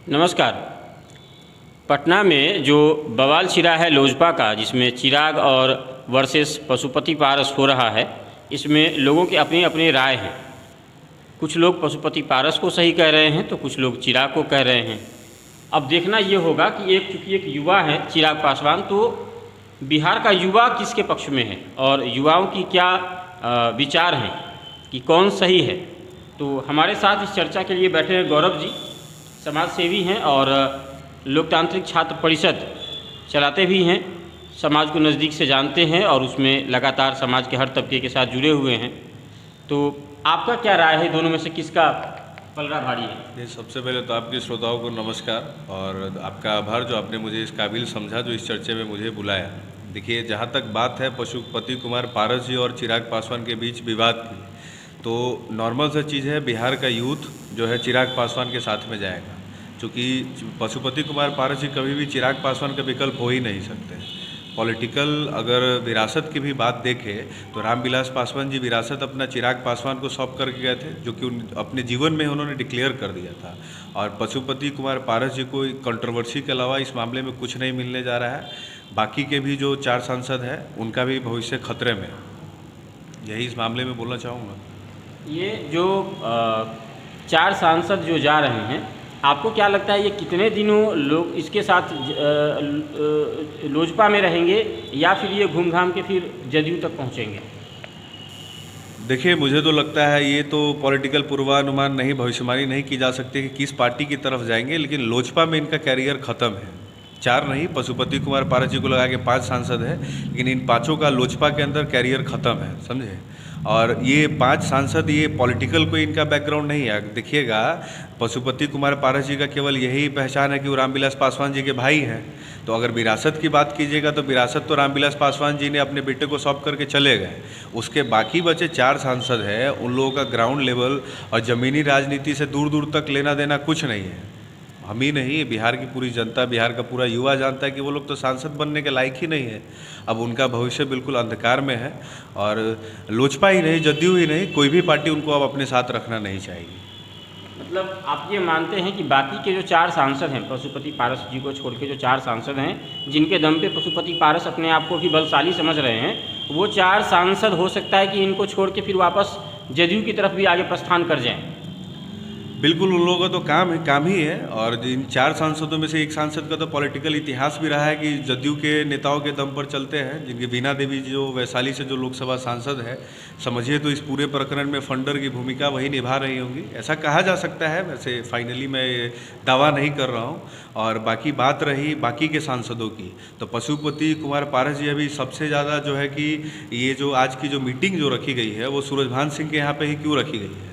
नमस्कार। पटना में जो बवाल छिड़ा है लोजपा का, जिसमें चिराग और वर्सेस पशुपति पारस हो रहा है, इसमें लोगों की अपनी अपनी राय है। कुछ लोग पशुपति पारस को सही कह रहे हैं तो कुछ लोग चिराग को कह रहे हैं। अब देखना ये होगा कि चूँकि एक युवा है चिराग पासवान, तो बिहार का युवा किसके पक्ष में है और युवाओं की क्या विचार हैं कि कौन सही है। तो हमारे साथ इस चर्चा के लिए बैठे हैं गौरव जी, समाज सेवी हैं और लोकतांत्रिक छात्र परिषद चलाते भी हैं, समाज को नज़दीक से जानते हैं और उसमें लगातार समाज के हर तबके के साथ जुड़े हुए हैं। तो आपका क्या राय है, दोनों में से किसका पलड़ा भारी है? सबसे पहले तो आपके श्रोताओं को नमस्कार और आपका आभार जो आपने मुझे इस काबिल समझा, जो इस चर्चे में मुझे बुलाया। देखिए, जहाँ तक बात है पशुपति कुमार पारस जी और चिराग पासवान के बीच विवाद की, तो नॉर्मल सा चीज़ है, बिहार का यूथ जो है चिराग पासवान के साथ में जाएगा। क्योंकि पशुपति कुमार पारस जी कभी भी चिराग पासवान का विकल्प हो ही नहीं सकते। पॉलिटिकल अगर विरासत की भी बात देखें तो रामविलास पासवान जी विरासत अपना चिराग पासवान को सौंप करके गए थे, जो कि अपने जीवन में उन्होंने डिक्लेयर कर दिया था। और पशुपति कुमार पारस जी को कंट्रोवर्सी के अलावा इस मामले में कुछ नहीं मिलने जा रहा है। बाकी के भी जो 4 सांसद हैं उनका भी भविष्य खतरे में, यही इस मामले में बोलना चाहूँगा। ये जो 4 सांसद जो जा रहे हैं, आपको क्या लगता है ये कितने दिनों लोग इसके साथ लोजपा में रहेंगे या फिर ये घूम घाम के फिर जदयू तक पहुंचेंगे? देखिए, मुझे तो लगता है ये तो पॉलिटिकल पूर्वानुमान नहीं, भविष्यवाणी नहीं की जा सकती कि किस पार्टी की तरफ जाएंगे, लेकिन लोजपा में इनका कैरियर ख़त्म है। 4 नहीं, पशुपति कुमार पारस जी को लगा के 5 सांसद है, लेकिन इन 5 का लोजपा के अंदर कैरियर ख़त्म है, समझे। और ये 5 सांसद, ये पॉलिटिकल कोई इनका बैकग्राउंड नहीं है। देखिएगा, पशुपति कुमार पारस जी का केवल यही पहचान है कि वो रामविलास पासवान जी के भाई हैं। तो अगर विरासत की बात कीजिएगा तो विरासत तो रामविलास पासवान जी ने अपने बेटे को सौंप करके चले गए। उसके बाकी बचे 4 सांसद हैं, उन लोगों का ग्राउंड लेवल और ज़मीनी राजनीति से दूर दूर तक लेना देना कुछ नहीं है। हम ही नहीं, बिहार की पूरी जनता, बिहार का पूरा युवा जानता है कि वो लोग तो सांसद बनने के लायक ही नहीं है। अब उनका भविष्य बिल्कुल अंधकार में है और लोजपा ही नहीं, जदयू ही नहीं, कोई भी पार्टी उनको अब अपने साथ रखना नहीं चाहेगी। मतलब आप ये मानते हैं कि बाकी के जो 4 सांसद हैं, पशुपति पारस जी को छोड़ के जो 4 सांसद हैं, जिनके दम पे पशुपति पारस अपने आप को भी बलशाली समझ रहे हैं, वो 4 सांसद हो सकता है कि इनको छोड़ के फिर वापस जदयू की तरफ भी आगे प्रस्थान कर जाएँ? बिल्कुल, उन लोगों का तो काम ही है। और इन 4 सांसदों में से एक सांसद का तो पॉलिटिकल इतिहास भी रहा है कि जदयू के नेताओं के दम पर चलते हैं, जिनकी बीना देवी जो वैशाली से जो लोकसभा सांसद है, समझिए तो इस पूरे प्रकरण में फंडर की भूमिका वही निभा रही होंगी, ऐसा कहा जा सकता है। वैसे फाइनली मैं दावा नहीं कर रहा हूँ। और बाकी बात रही बाकी के सांसदों की, तो पशुपति कुमार पारस जी अभी सबसे ज़्यादा जो है कि ये जो आज की जो मीटिंग जो रखी गई है, वो सूरजभान सिंह के यहाँ पर ही क्यों रखी गई है,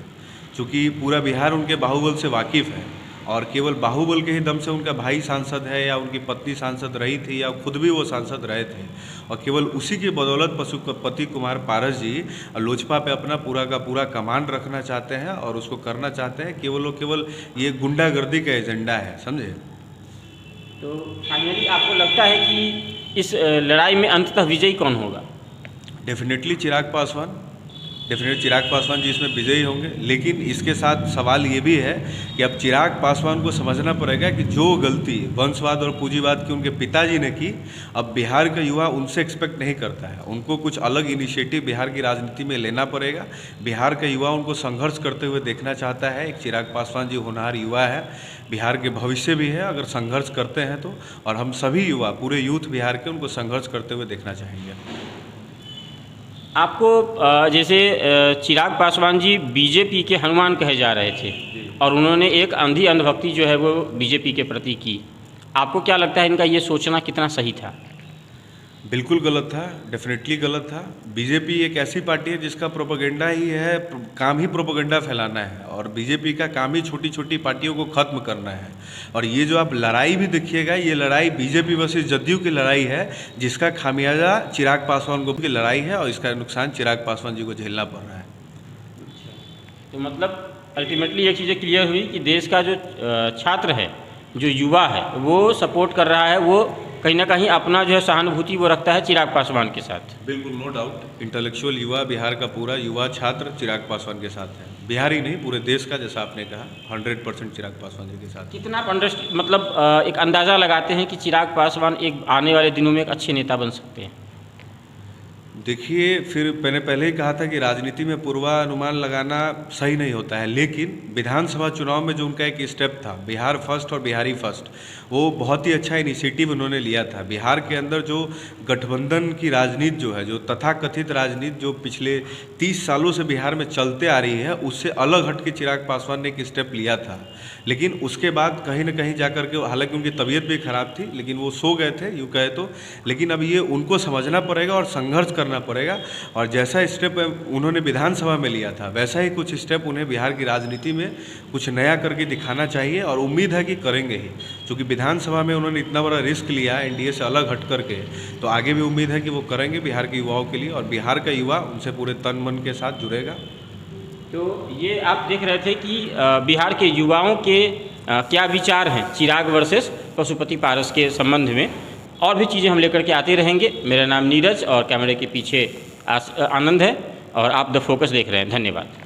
चूँकि पूरा बिहार उनके बाहुबल से वाकिफ़ है और केवल बाहुबल के ही दम से उनका भाई सांसद है या उनकी पत्नी सांसद रही थी या खुद भी वो सांसद रहे थे, और केवल उसी की बदौलत पशुपति कुमार पारस जी लोजपा पे अपना पूरा का पूरा कमांड रखना चाहते हैं और उसको करना चाहते हैं। केवल ये गुंडागर्दी का एजेंडा है, समझे। तो फाइनली आपको लगता है कि इस लड़ाई में अंततः विजयी कौन होगा? डेफिनेटली चिराग पासवान जी इसमें विजयी होंगे। लेकिन इसके साथ सवाल ये भी है कि अब चिराग पासवान को समझना पड़ेगा कि जो गलती वंशवाद और पूंजीवाद की उनके पिताजी ने की, अब बिहार का युवा उनसे एक्सपेक्ट नहीं करता है। उनको कुछ अलग इनिशिएटिव बिहार की राजनीति में लेना पड़ेगा। बिहार का युवा उनको संघर्ष करते हुए देखना चाहता है। एक चिराग पासवान जी होनहार युवा है, बिहार के भविष्य भी है अगर संघर्ष करते हैं तो, और हम सभी युवा, पूरे यूथ बिहार के, उनको संघर्ष करते हुए देखना चाहेंगे। आपको जैसे चिराग पासवान जी बीजेपी के हनुमान कहे जा रहे थे और उन्होंने एक अंधभक्ति जो है वो बीजेपी के प्रति की, आपको क्या लगता है इनका ये सोचना कितना सही था? बिल्कुल गलत था, डेफिनेटली गलत था। बीजेपी एक ऐसी पार्टी है जिसका प्रोपेगेंडा ही है, काम ही प्रोपेगेंडा फैलाना है, और बीजेपी का काम ही छोटी छोटी पार्टियों को ख़त्म करना है। और ये जो आप लड़ाई भी देखिएगा, ये लड़ाई बीजेपी वर्सेस जदयू की लड़ाई है, जिसका खामियाजा चिराग पासवान को की लड़ाई है और इसका नुकसान चिराग पासवान जी को झेलना पड़ रहा है। तो मतलब अल्टीमेटली ये चीज़ें क्लियर हुई कि देश का जो छात्र है, जो युवा है, वो सपोर्ट कर रहा है, वो कहीं ना कहीं अपना जो है सहानुभूति वो रखता है चिराग पासवान के साथ। बिल्कुल, नो डाउट, इंटेलेक्चुअल युवा, बिहार का पूरा युवा छात्र चिराग पासवान के साथ है। बिहार ही नहीं, पूरे देश का, जैसा आपने कहा, 100% चिराग पासवान जी के साथ। कितना आप मतलब एक अंदाज़ा लगाते हैं कि चिराग पासवान एक आने वाले दिनों में एक अच्छे नेता बन सकते हैं? देखिए, फिर मैंने पहले ही कहा था कि राजनीति में पूर्वानुमान लगाना सही नहीं होता है, लेकिन विधानसभा चुनाव में जो उनका एक स्टेप था, बिहार फर्स्ट और बिहारी फर्स्ट, वो बहुत ही अच्छा इनिशिएटिव उन्होंने लिया था। बिहार के अंदर जो गठबंधन की राजनीति जो है, जो तथाकथित राजनीति जो पिछले 30 सालों से बिहार में चलते आ रही है, उससे अलग हट के चिराग पासवान ने एक स्टेप लिया था। लेकिन उसके बाद कहीं ना कहीं जा कर के, हालांकि उनकी तबीयत भी खराब थी, लेकिन वो सो गए थे यूँ कहे तो, लेकिन अब ये उनको समझना पड़ेगा और संघर्ष करना पड़ेगा। और जैसा स्टेप उन्होंने विधानसभा में लिया था, वैसा ही कुछ स्टेप उन्हें बिहार की राजनीति में कुछ नया करके दिखाना चाहिए, और उम्मीद है कि करेंगे ही। क्योंकि विधानसभा में उन्होंने इतना बड़ा रिस्क लिया एनडीए से अलग हट करके, तो आगे भी उम्मीद है कि वो करेंगे बिहार के युवाओं के लिए, और बिहार का युवा उनसे पूरे तन मन के साथ जुड़ेगा। तो ये आप देख रहे थे कि बिहार के युवाओं के क्या विचार हैं चिराग वर्सेस पशुपति पारस के संबंध में। और भी चीज़ें हम लेकर के आते रहेंगे। मेरा नाम नीरज और कैमरे के पीछे आनंद है, और आप द फोकस देख रहे हैं। धन्यवाद।